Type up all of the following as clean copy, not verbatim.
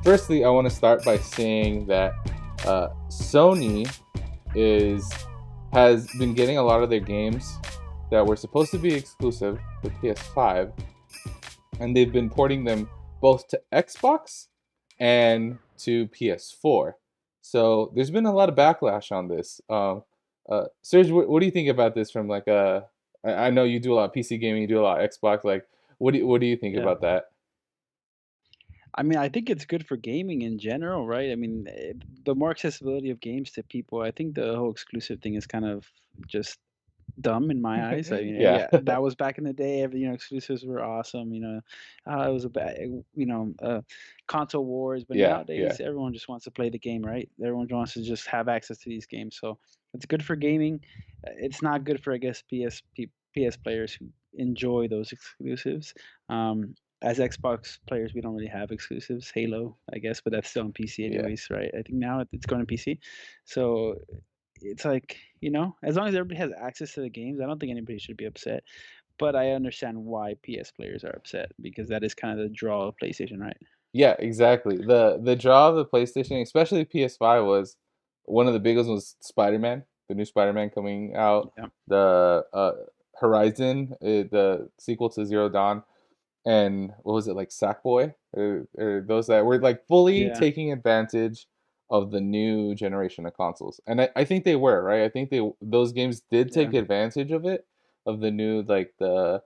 firstly, I want to start by saying that Sony is has been getting a lot of their games that were supposed to be exclusive for PS5, and they've been porting them both to Xbox and to PS4. So there's been a lot of backlash on this. Serge, what do you think about this? From like a, I know you do a lot of PC gaming, you do a lot of Xbox. Like, what do you think Yeah. about that? I mean, I think it's good for gaming in general, right? I mean, the more accessibility of games to people, I think the whole exclusive thing is kind of just dumb in my eyes. I mean, Yeah, yeah, that was back in the day. Exclusives were awesome. It was a bad, console wars. But yeah, yeah, nowadays, everyone just wants to play the game, right? Everyone wants to just have access to these games. So it's good for gaming. It's not good for, I guess, PS players who enjoy those exclusives. Um, as Xbox players, we don't really have exclusives. Halo, I guess, but that's still on PC yeah. anyways, right? I think now it's going to PC. So it's like, as long as everybody has access to the games, I don't think anybody should be upset. But I understand why PS players are upset because that is kind of the draw of PlayStation, right? Yeah, exactly. The draw of the PlayStation, especially PS5, was one of the biggest was Spider-Man, the new Spider-Man coming out, Yeah. the Horizon, the sequel to Zero Dawn, and what was it like Sackboy, or those that were like fully Yeah. taking advantage of the new generation of consoles. And I think they were, right? I think those games did Yeah. take advantage of it, of the new like the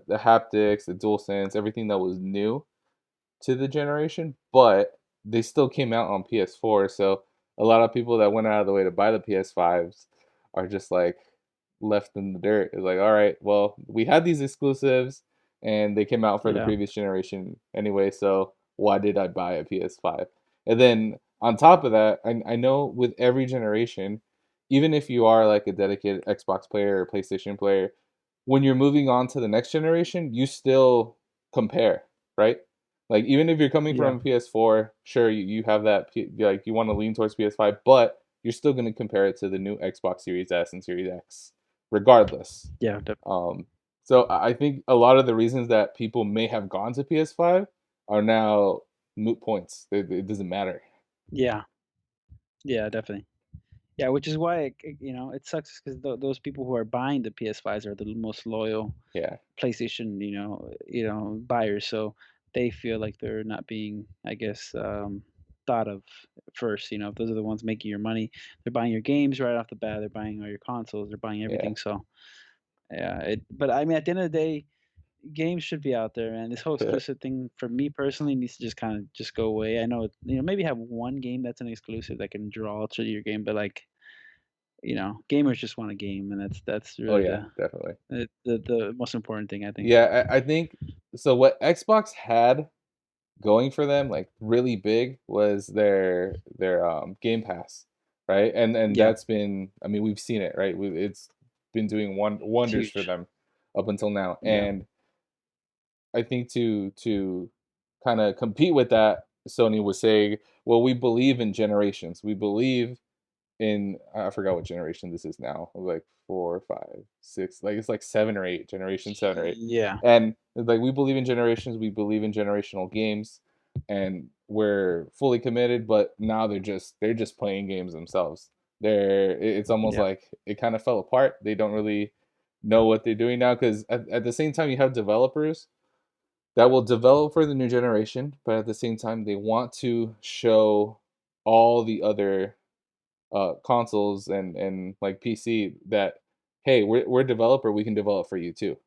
haptics, the dual sense, everything that was new to the generation, but they still came out on PS4. So a lot of people that went out of the way to buy the PS5s are just like left in the dirt. It's like, all right, well, we had these exclusives and they came out for the Yeah. previous generation anyway, so why did I buy a PS5? And then on top of that, I know with every generation, even if you are like a dedicated Xbox player or PlayStation player, when you're moving on to the next generation, you still compare, right? Like even if you're coming Yeah. from a PS4, sure you have that like you want to lean towards PS5, but you're still going to compare it to the new Xbox Series S and Series X, regardless. Yeah. Um, so I think a lot of the reasons that people may have gone to PS5 are now moot points. It doesn't matter. Yeah. Yeah. Definitely. Yeah, which is why it sucks because those people who are buying the PS5s are the most loyal Yeah, PlayStation, buyers. So they feel like they're not being, I guess, thought of first. If those are the ones making your money, they're buying your games right off the bat. They're buying all your consoles. They're buying yeah, everything. So yeah, but I mean, at the end of the day, games should be out there, and this whole exclusive thing for me personally needs to just kind of just go away. I know, maybe have one game that's an exclusive that can draw to your game, but like gamers just want a game, and that's oh really yeah, the definitely. the most important thing, I think. Yeah, I think so. What Xbox had going for them like really big was their Game Pass, right? And Yeah, that's been, I mean, we've seen it, right? It's been doing it's wonders for huge. them up until now. Yeah, And I think to kind of compete with that, Sony was saying, well, we believe in generations. We believe in, I forgot what generation this is now, like four, five, six, like it's like seven or eight, generation seven or eight. yeah, And it's like we believe in generations, we believe in generational games, and we're fully committed, but now they're just playing games themselves. It's almost yeah, like it kind of fell apart. They don't really know what they're doing now because at the same time you have developers that will develop for the new generation, but at the same time they want to show all the other consoles and like PC that hey, we're a developer, we can develop for you too.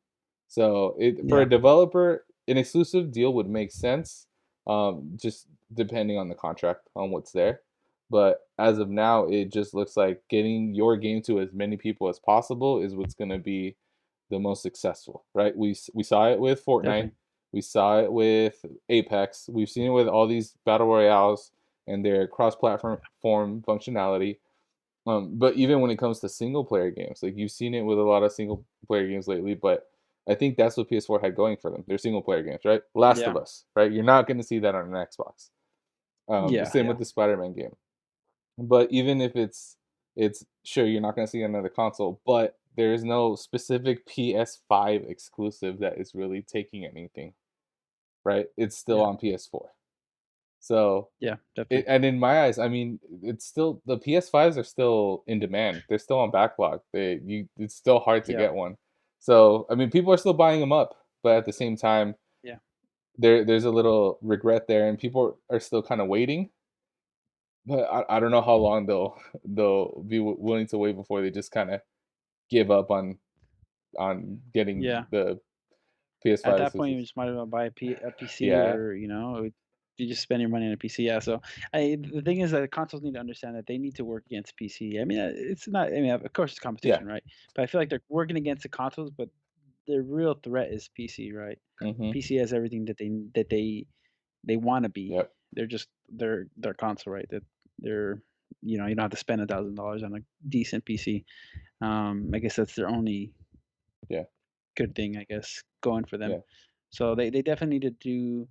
So for yeah, a developer, an exclusive deal would make sense, just depending on the contract on what's there. But as of now, it just looks like getting your game to as many people as possible is what's going to be the most successful, right? We saw it with Fortnite, definitely. we saw it with Apex, we've seen it with all these battle royales and their cross-platform form functionality. But even when it comes to single player games, like you've seen it with a lot of single player games lately, but I think that's what PS4 had going for them. They're single player games, right? Last of Yeah, Us, right? You're not going to see that on an Xbox. yeah, Same yeah, with the Spider-Man game. But even if it's sure you're not going to see another console, but there's no specific PS5 exclusive that is really taking anything, right? It's still yeah, on PS4. So Yeah, definitely. and in my eyes, I mean, it's still the PS5s are still in demand. They're still on backlog. It's still hard to Yeah, get one. So I mean, people are still buying them up, but at the same time, yeah, there's a little regret there, and people are still kind of waiting. But I don't know how long they'll be willing to wait before they just kind of give up on getting yeah. the At PS5 that point, you exclusives. just might as well buy a PC, Yeah, or you just spend your money on a PC. Yeah. So the thing is that consoles need to understand that they need to work against PC. I mean, it's not. I mean, of course, it's yeah, competition, right? But I feel like they're working against the consoles, but the real threat is PC, right? mm-hmm, PC has everything that they want to be. yep, They're just their console, right? That they're you don't have to spend $1,000 on a decent PC. I guess that's their only yeah, good thing, I guess, going for them. yeah, So they definitely need to do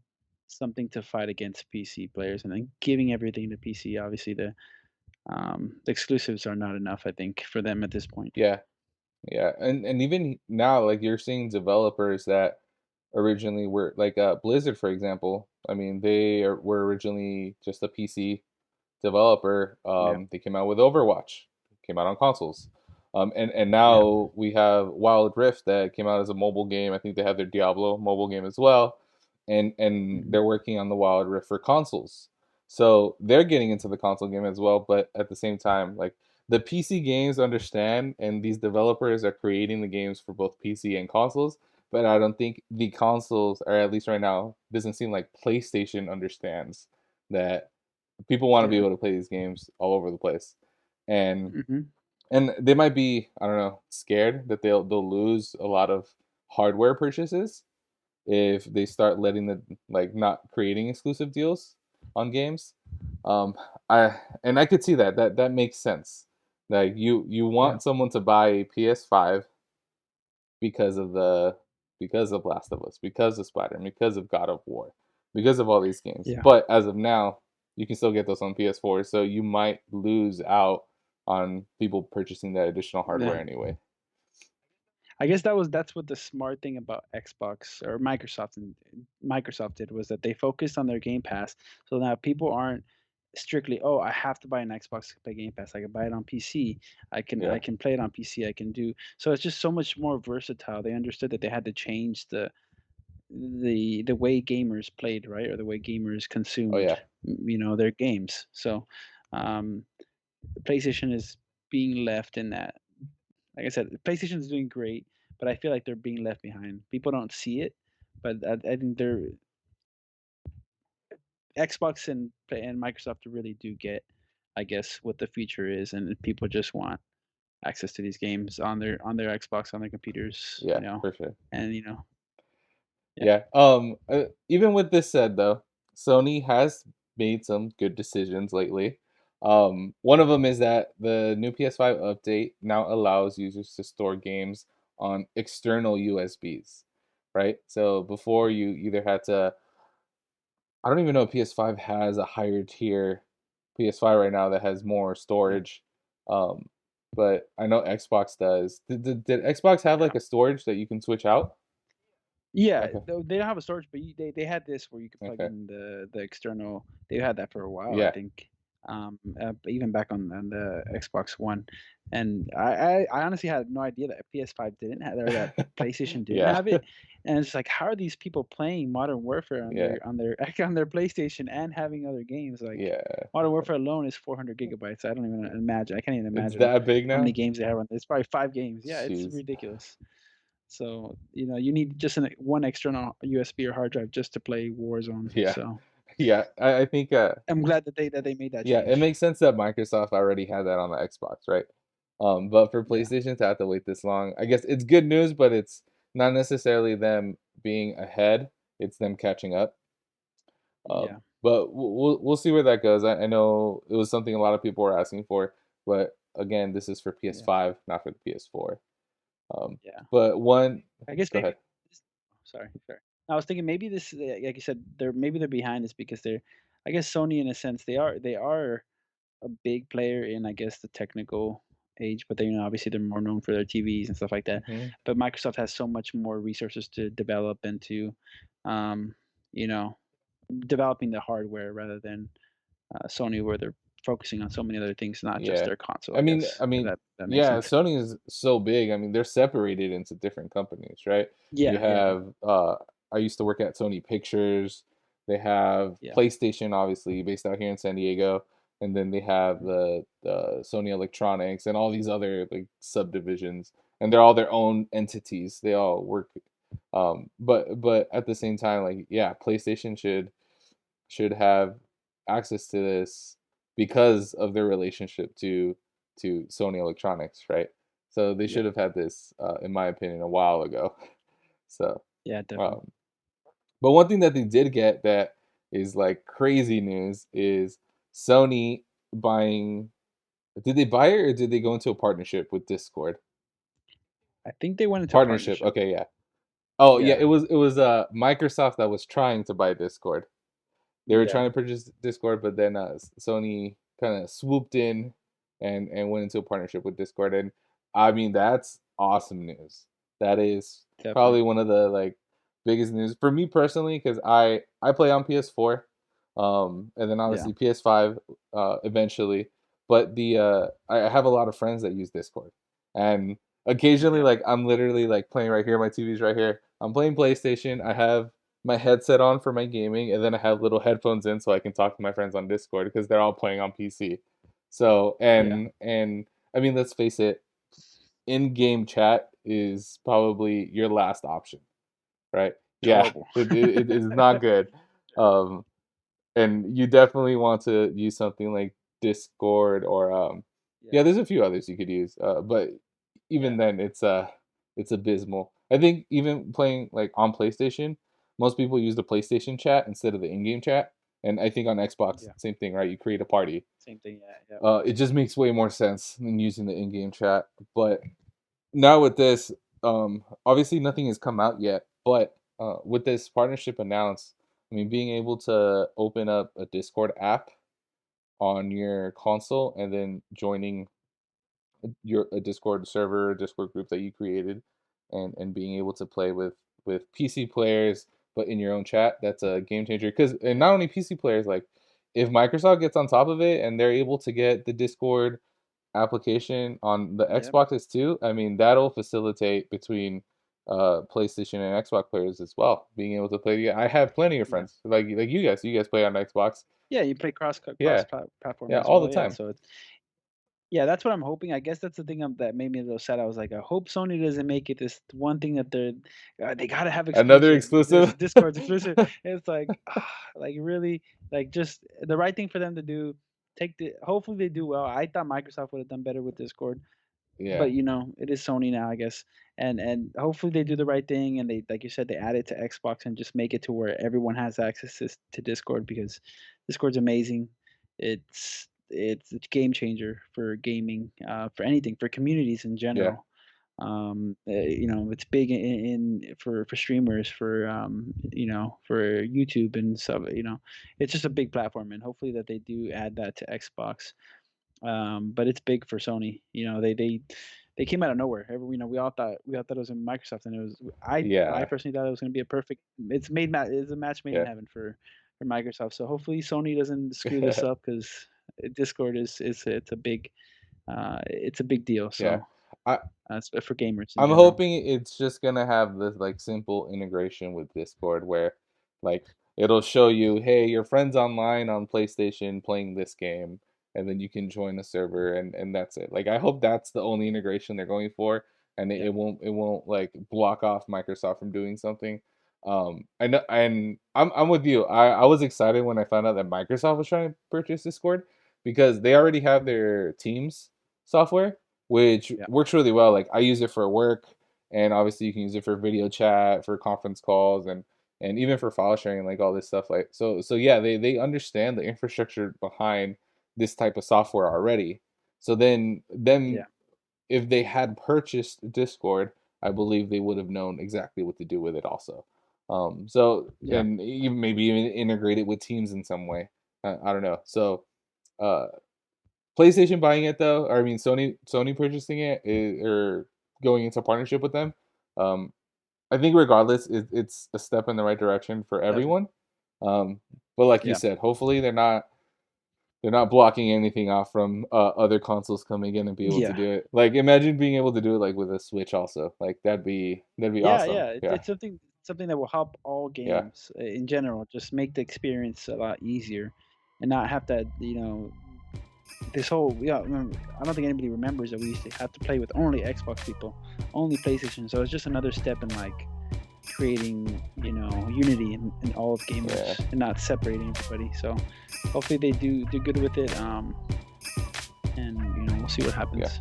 something to fight against PC players, and then giving everything to PC. Obviously, the exclusives are not enough, I think, for them at this point. yeah. Yeah, and even now, like you're seeing developers that originally were like Blizzard, for example. I mean, were originally just a PC developer. Yeah, They came out with Overwatch, came out on consoles, and yeah, now we have Wild Rift that came out as a mobile game. I think they have their Diablo mobile game as well, and hmm, they're working on the Wild Rift for consoles. So they're getting into the console game as well, but at the same time, like the PC games understand, and these developers are creating the games for both PC and consoles. But I don't think the consoles, or at least right now, doesn't seem like PlayStation understands that people want to be yeah, able to play these games all over the place, and hmm, and they might be, I don't know, scared that they'll lose a lot of hardware purchases if they start letting the like not creating exclusive deals on games. Um, I could see that makes sense. Like you yeah, want someone to buy a PS5 because of Last of Us, because of Spider, because of God of War, because of all these games. yeah, But as of now, you can still get those on PS4, so you might lose out on people purchasing that additional hardware yeah. anyway. I guess that's what the smart thing about Xbox or Microsoft did, was that they focused on their Game Pass, so now people aren't strictly, oh, I have to buy an Xbox to play Game Pass. I can buy it on PC. I Yeah. can play it on PC. I can do so. It's just so much more versatile. They understood that they had to change the way gamers played, right, or the way gamers Oh consumed, yeah. their games. So um, PlayStation is being left in that. Like I said, PlayStation is doing great, but I feel like they're being left behind. People don't see it, but I think they're Xbox and Microsoft really do get, I guess, what the future is, and people just want access to these games on their Xbox, on their computers, Yeah, for sure. and yeah, Yeah. Even with this said though, Sony has made some good decisions lately. One of them is that the new PS5 update now allows users to store games on external USBs, right? So before you either had to, I don't even know if PS5 has a higher tier PS5 right now that has more yeah, storage. Um, but I know Xbox does. Did Xbox have yeah. like a storage that you can switch out? Yeah, Okay. though they don't have a storage, but they had this where you could plug Okay. in the external. They had that for a while, I Yeah. think. Even back on the Xbox One, and I honestly had no idea that PS5 didn't have, or that PlayStation didn't Yeah. have it. And it's like, how are these people playing Modern Warfare on Yeah. their on their PlayStation and having other games? Like Yeah. Modern Warfare alone is 400 gigabytes. I don't even imagine. I can't even It's imagine that big how many now? games they have on. It's probably 5 games. Yeah, it's Jeez. ridiculous. So, you need just one external USB or hard drive just to play Warzone. Yeah. So, Yeah. I think I'm glad that they made that yeah, it change. makes sense that Microsoft already had that on the Xbox, right? But for Yeah. PlayStation to have to wait this long, I guess it's good news, but it's not necessarily them being ahead. It's them catching up. Yeah. But we'll see where that goes. I know it was something a lot of people were asking for, but again, this is for Yeah. PS5, not for the PS4. Yeah. But one, I guess go maybe ahead. this, sorry. I was thinking maybe this, like you said, they're behind this because I guess Sony, in a sense, they are a big player in, I guess, the technical age, but obviously they're more known for their TVs and stuff like that. Hmm. But Microsoft has so much more resources to develop and to, um, you know, developing the hardware rather than Sony, where they're focusing on so many other things, not just Yeah. their console. I I mean, guess I if mean, that makes yeah, sense. Sony is so big. I mean, they're separated into different companies, right? You Yeah, yeah, have I used to work at Sony Pictures. They have yeah, PlayStation, obviously, based out here in San Diego, and then they have mhm, the Sony Electronics and all these other like subdivisions, and they're all their own entities. They all work but at the same time, like, yeah, PlayStation should have access to this because of their relationship to Sony Electronics, right? So they yeah, should have had this, in my opinion, a while ago. So, yeah, definitely. um, but one thing that they did get that is like crazy news is Sony buying. Did they buy it or did they go into a partnership with Discord? I think they went into Partnership. partnership. Okay, yeah. Oh, yeah. Yeah, It was Microsoft that was trying to buy Discord. They were yeah, trying to purchase Discord, but then Sony kind of swooped in and went into a partnership with Discord. And I mean, that's awesome news. That is definitely. probably one of the like biggest news for me personally because I play on PS4, and then Yeah, obviously PS5 eventually. But the I have a lot of friends that use Discord, and occasionally yeah, like I'm literally like playing right here. My TV's right here. I'm playing PlayStation. I have my headset on for my gaming, and then I have little headphones in so I can talk to my friends on Discord because they're all playing on PC. So yeah. and I mean, let's face it, in-game chat is probably your last option, right? It's Yeah, horrible. it is not good. Um, and you definitely want to use something like Discord or yeah, Yeah, there's a few others you could use, but even yeah, then it's abysmal. I think even playing like on PlayStation, most people use the PlayStation chat instead of the in-game chat, and I think on Xbox yeah. same thing, right? You create a party. Same thing. Yeah, yeah, It just makes way more sense than using the in-game chat. But now with this, obviously nothing has come out yet, but with this partnership announced, I mean, being able to open up a Discord app on your console and then joining your a Discord server, Discord group that you created, and being able to play with PC players, but in your own chat, that's a game changer. Because and not only PC players, like if Microsoft gets on top of it and they're able to get the Discord application on the yeah, Xboxes too, I mean that'll facilitate between PlayStation and Xbox players as well, being able to play. Yeah, I have plenty of yeah. friends like you guys. You guys play on Xbox. Yeah, you play Yeah, platform yeah, as all the well. Yeah, time. so it's yeah, that's what I'm hoping. I guess that's the thing that made me a little sad. I was like, I hope Sony doesn't make it this one thing that they gotta have Another exclusive. This exclusive. Discord's exclusive. It's like, like really, like just the right thing for them to do. Hopefully they do well. I thought Microsoft would have done better with Discord, Yeah, but it is Sony now, I guess. And hopefully they do the right thing and they, like you said, they add it to Xbox and just make it to where everyone has access to Discord because Discord's amazing. It's a game changer for gaming, for anything, for communities in yeah, general. It's big for streamers, for YouTube and stuff. It's just a big platform, and hopefully that they do add that to Xbox. But it's big for Sony. They came out of nowhere. We all thought it was in Microsoft, and I yeah, personally thought it was going to be a perfect. It's a match made in yeah. heaven for Microsoft. So hopefully Sony doesn't screw this up because Discord is it's a big deal. Yeah. So I for gamers in I'm general. hoping it's just gonna have this like simple integration with Discord where like it'll show you, hey, your friend's online on PlayStation playing this game, and then you can join the server and that's it. Like I hope that's the only integration they're going for, and Yeah, it won't like block off Microsoft from doing something. I know, and I'm with you. I was excited when I found out that Microsoft was trying to purchase Discord because they already have their Teams software which yeah, works really well. Like I use it for work, and obviously you can use it for video chat, for conference calls, and even for file sharing, like all this stuff. Like so yeah, they understand the infrastructure behind this type of software already. So then yeah, if they had purchased Discord, I believe they would have known exactly what to do with it also. So yeah, and even maybe even integrate it with Teams in some way. I don't know. So uh, PlayStation buying it though, or I mean Sony purchasing it or going into partnership with them. Um, I think regardless, it's a step in the right direction for definitely. everyone. Um, But like you Yeah. said, hopefully they're not blocking anything off from other consoles coming in and be able to Yeah. do it. Like imagine being able to do it like with a Switch also. Like that'd be Yeah, awesome. yeah. Yeah. It's something that will help all Yeah. games in general. Just make the experience a lot easier, and not have that. This whole yeah. I don't think anybody remembers that we used to have to play with only Xbox people, only PlayStation. So it's just another step in like creating unity in all of Yeah. gamers and not separating everybody. So hopefully they do good with it. And we'll see what Yeah. happens.